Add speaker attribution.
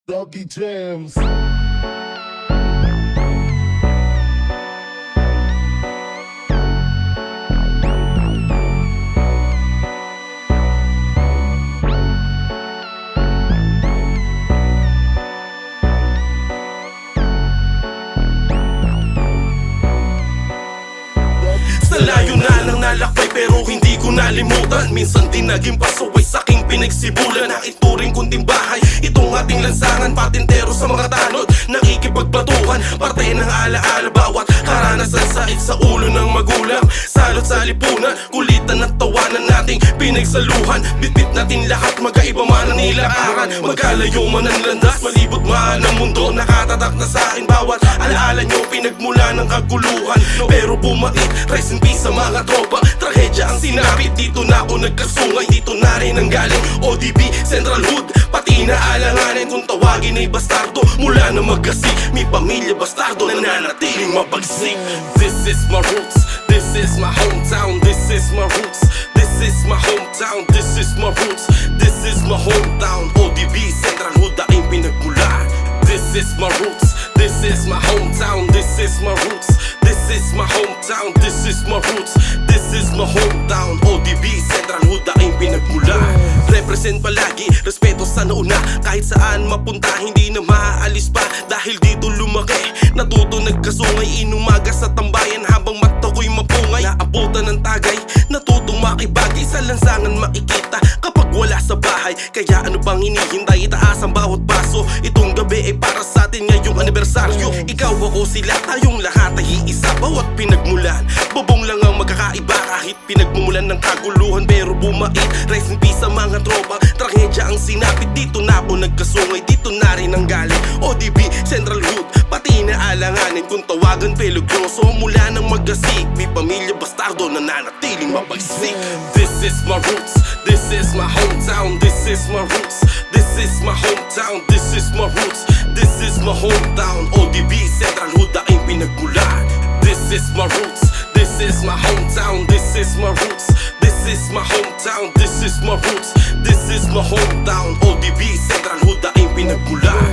Speaker 1: Doggy Jams.
Speaker 2: Sa layo na lang nalakbay pero hindi ko nalimutan. Minsan din naging pasaway sa aking pinagsibulan. Na ituring kong timbahay, itong ating lansangan. Patintero sa mga tanod, nakikipagbatuhan. Parte ng alaala, bawat karanasan sait sa ulo ng magulang. Salot sa lipunan, kulitan at tawanan nating pinagsaluhan. Bitbit natin lahat, magkaiba man ang nilakaran. Magkalayo man ang landas, malibot man ang mundo. Nakatatak na sa akin bawat alaala nyo, pinagmula ng kaguluhan. Pero bumait, rest in peace sa mga tropa. Trahedya ang sinapit, dito na ako nagkasungay. Dito na rin ang galing, ODB, Central Hood. Pati na alanganin kung tawagin ay bastardo. Mula na magkasik, may pamilya bastardo na nanatiling mapagsik. This is my roots, this is my hometown. This is my roots, this is my hometown. This is my roots, this is my hometown. ODB, Central Hood, aking pinagmulan. This is my roots, this is my hometown. This is my roots, this is my hometown. This is my roots, this is my hometown. ODB, Central Hood, aking pinagmulan. Represent palagi, respeto sa nauna. Kahit saan mapunta, hindi na maaalis pa. Dahil dito lumaki, natuto nagkasungay. Inumaga sa tambayan habang mata ko'y mapungay. Naabutan ng tagay, natutong makibagay. Sa lansangan makikita kapag wala sa bahay. Kaya ano bang hinihintay, itaas ang bawat paso. Itong gabi ay para sa atin ngayong anibersaryo. Ikaw ako sila, tayong lahat ay iisa. Bawat pinagmulan, bubong lang ang magkakaiba. Kahit pinagmumulan ng kaguluhan pero bumait. Rest in peace sa mga tropa. Trahedya ang sinapit, dito na ako nagkasungay. Dito na rin ang galing, ODB, Central Hood. Pati na alanganin kung tawagan peligroso. Mula ng magkasik, may pamilya bastardo na nanatiling mapagsik. This is my roots, this is my hometown. This is my roots, this is my hometown. This is my roots, this is my hometown. ODB, Central Hood, aking pinagmulan. This is my roots, this is my hometown. This is my roots, this is my hometown. This is my roots, this is my hometown. ODB, Central Hood, aking pinagmulan.